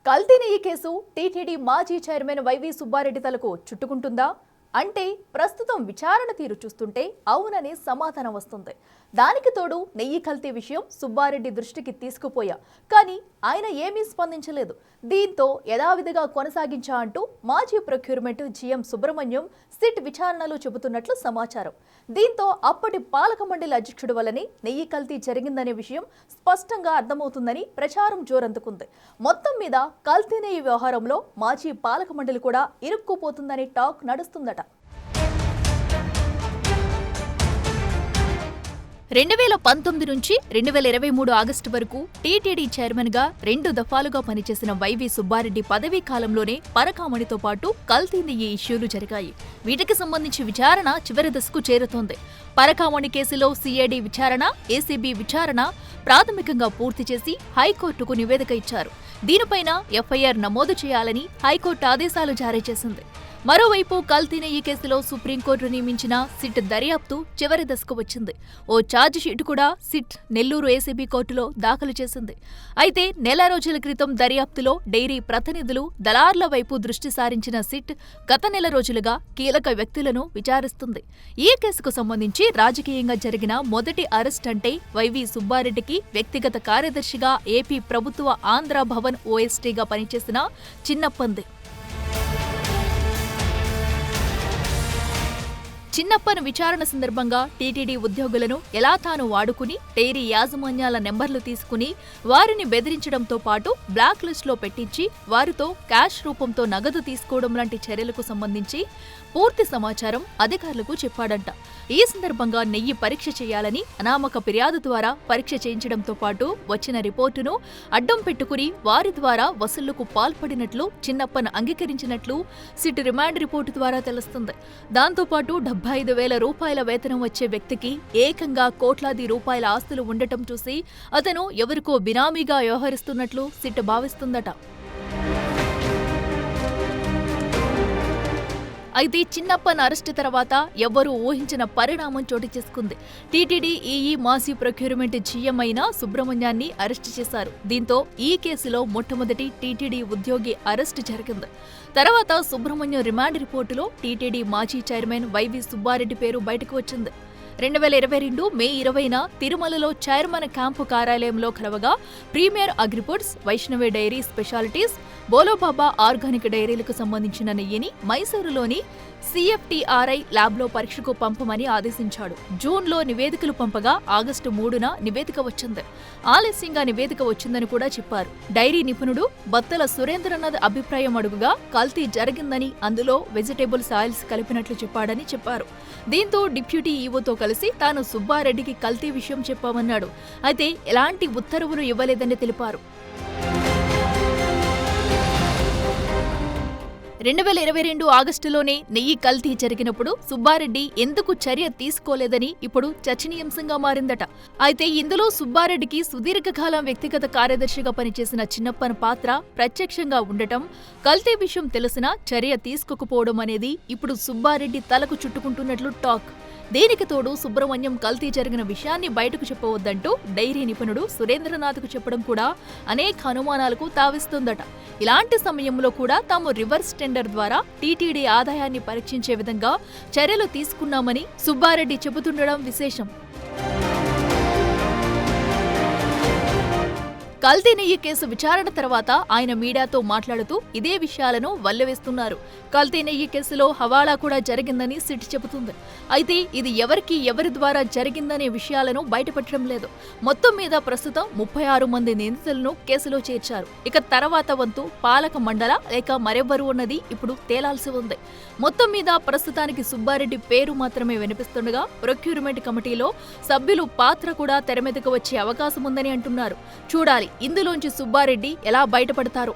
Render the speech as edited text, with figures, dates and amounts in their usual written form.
కల్తీ నెయ్యి case TTD మాజీ చైర్మన్ వైవి సుబ్బారెడ్డి తలకు చుట్టుకుంటుందా అంటే ప్రస్తుతం విచారణ తీరు చూస్తుంటే అవునని సమాధానం వస్తుంది. దానికి తోడు నెయ్యి కల్తీ విషయం సుబ్బారెడ్డి దృష్టికి తీసుకుపోయా, కానీ ఆయన ఏమీ స్పందించలేదు. దీంతో యథావిధిగా కొనసాగించా అంటూ మాజీ ప్రొక్యూర్మెంట్ జీఎం సుబ్రహ్మణ్యం సిట్ విచారణలో చెబుతున్నట్లు సమాచారం. దీంతో అప్పటి పాలక మండలి అధ్యక్షుడు వల్లనే నెయ్యి కల్తీ జరిగిందనే విషయం స్పష్టంగా అర్థమవుతుందని ప్రచారం జోరందుకుంది. మొత్తం మీద కల్తీ నెయ్యి వ్యవహారంలో మాజీ పాలక మండలి కూడా ఇరుక్కుపోతుందనే టాక్ నడుస్తుందట. 2019 నుంచి 2023 ఆగస్టు వరకు టీటీడీ చైర్మన్ గా 2 దఫాలుగా పనిచేసిన వైవి సుబ్బారెడ్డి పదవీ కాలంలోనే పరకామణితో పాటు కల్తీ నెయ్యి ఇష్యూలు జరిగాయి. వీటికి సంబంధించి విచారణ చివరి దశకు చేరుతోంది. పరకామణి కేసులో సిఐడి విచారణ, ఏసీబీ విచారణ ప్రాథమికంగా పూర్తి చేసి హైకోర్టుకు నివేదిక ఇచ్చారు. దీనిపైన ఎఫ్ఐఆర్ నమోదు చేయాలని హైకోర్టు ఆదేశాలు జారీ చేసింది. మరోవైపు కల్తీ నెయ్యి కేసులో సుప్రీంకోర్టు నియమించిన సిట్ దర్యాప్తు చివరి దశకు వచ్చింది. ఓ ఛార్జ్ షీట్ కూడా సిట్ నెల్లూరు ఏసీబీ కోర్టులో దాఖలు చేసింది. అయితే నెల రోజుల క్రితం దర్యాప్తులో డైరీ ప్రతినిధులు, దళార్ల వైపు దృష్టి సారించిన సిట్ గత నెల రోజులుగా కీలక వ్యక్తులను విచారిస్తుంది. ఈ కేసుకు సంబంధించి రాజకీయంగా జరిగిన మొదటి అరెస్ట్ అంటే వైవి సుబ్బారెడ్డికి వ్యక్తిగత కార్యదర్శిగా ఏపీ ప్రభుత్వ ఆంధ్ర భవన్ ఓఎస్టీగా పనిచేసిన చిన్నప్పంది. చిన్నప్పన్ విచారణ సందర్భంగా టీటీడీ ఉద్యోగులను ఎలా తాను వాడుకుని డైరీ యాజమాన్యాల నెంబర్లు తీసుకుని వారిని బెదిరించడంతో పాటు బ్లాక్ లిస్టులో పెట్టించి వారితో క్యాష్ రూపంతో నగదు తీసుకోవడం లాంటి చర్యలకు సంబంధించి పూర్తి సమాచారం అధికారులకు చెప్పాడంట. ఈ సందర్భంగా నెయ్యి పరీక్ష చేయాలని అనామక ఫిర్యాదు ద్వారా పరీక్ష చేయించడంతో పాటు వచ్చిన రిపోర్టును అడ్డం పెట్టుకుని వారి ద్వారా వసూళ్లకు పాల్పడినట్లు చిన్నప్పన్ అంగీకరించినట్లు సిట్ రిమాండ్ రిపోర్టు ద్వారా తెలుస్తుంది. దాంతోపాటు 75,000 రూపాయల వేతనం వచ్చే వ్యక్తికి ఏకంగా కోట్లాది రూపాయల ఆస్తులు ఉండటం చూసి అతను ఎవరికో బినామీగా వ్యవహరిస్తున్నట్లు సిట్ భావిస్తుందట. అయితే చిన్నప్పన్ అరెస్టు తర్వాత ఎవ్వరూ ఊహించిన పరిణామం చోటు చేసుకుంది. టీటీడీ ఈఈ మాజీ ప్రొక్యూర్మెంట్ జీఎం అయిన సుబ్రహ్మణ్యాన్ని అరెస్టు చేశారు. దీంతో ఈ కేసులో మొట్టమొదటి టీటీడీ ఉద్యోగి అరెస్టు జరిగింది. తర్వాత సుబ్రహ్మణ్యం రిమాండ్ రిపోర్టులో టీటీడీ మాజీ చైర్మన్ వైవి సుబ్బారెడ్డి పేరు బయటకు వచ్చింది. 2022 మే 20న తిరుమలలో చైర్మన్ క్యాంపు కార్యాలయంలో కలవగా premier agrifoods, Vaishnavi dairy specialities, Bolobaba organic డైరీలకు సంబంధించిన నెయ్యిని మైసూరులోని సిఎఫ్టిఆర్ఐ ల్యాబ్లో పరీక్షకు పంపమని ఆదేశించాడు. జూన్లో నివేదికలు పంపగా ఆగస్టు 3న నివేదిక వచ్చింది. ఆలస్యంగా నివేదిక వచ్చిందని కూడా చెప్పారు. డైరీ నిపుణుడు బత్తల సురేంద్రనాథ్ అభిప్రాయం అడుగుగా కల్తీ జరిగిందని, అందులో వెజిటేబుల్స్ ఆయిల్స్ కలిపినట్లు చెప్పాడని చెప్పారు. దీంతో డిప్యూటీ ఈవోతో కలిసి తాను సుబ్బారెడ్డికి కల్తీ విషయం చెప్పామన్నాడు. అయితే ఎలాంటి ఉత్తర్వులు ఇవ్వలేదని తెలిపారు. 2022 ఆగస్టులోనే నెయ్యి కల్తీ జరిగినప్పుడు సుబ్బారెడ్డి ఎందుకు చర్య తీసుకోలేదని ఇప్పుడు చర్చనీయాంశంగా మారిందట. అయితే ఇందులో సుబ్బారెడ్డికి సుదీర్ఘకాలం వ్యక్తిగత కార్యదర్శిగా పనిచేసిన చిన్నప్పన్ పాత్ర ప్రత్యక్షంగా ఉండటం, కల్తీ విషయం తెలిసినా చర్య తీసుకోకపోవడం అనేది ఇప్పుడు సుబ్బారెడ్డి తలకు చుట్టుకుంటున్నట్లు టాక్. దీనికి తోడు సుబ్రహ్మణ్యం కల్తీ జరిగిన విషయాన్ని బయటకు చెప్పవద్దంటూ డైరీ నిపుణుడు సురేంద్రనాథ్కు చెప్పడం కూడా అనేక అనుమానాలకు తావిస్తోందట. ఇలాంటి సమయంలో కూడా తాము రివర్స్ టెండర్ ద్వారా టీటీడీ ఆదాయాన్ని పరీక్షించే విధంగా చర్యలు తీసుకున్నామని సుబ్బారెడ్డి చెబుతుండడం విశేషం. కల్తీ నెయ్యి కేసు విచారణ తర్వాత ఆయన మీడియాతో మాట్లాడుతూ ఇదే విషయాలను వల్లెవేస్తున్నారు. కల్తీ నెయ్యి కేసులో హవాలా కూడా జరిగిందని సిట్ చెబుతుంది. అయితే ఇది ఎవరి ద్వారా జరిగిందనే విషయాలను బయటపెట్టడం లేదు. మొత్తం మీద ప్రస్తుతం 36 మంది నిందితులను కేసులో చేర్చారు. ఇక తర్వాత వంతు పాలక మండల లేక మరెవ్వరు అన్నది ఇప్పుడు తేలాల్సి ఉంది. మొత్తం మీద ప్రస్తుతానికి సుబ్బారెడ్డి పేరు మాత్రమే వినిపిస్తుండగా ప్రొక్యూర్మెంట్ కమిటీలో సభ్యులు పాత్ర కూడా తెరమీదకు వచ్చే అవకాశం ఉందని అంటున్నారు. చూడాలి ఇందులోంచి సుబ్బారెడ్డి ఎలా బయటపడతారో.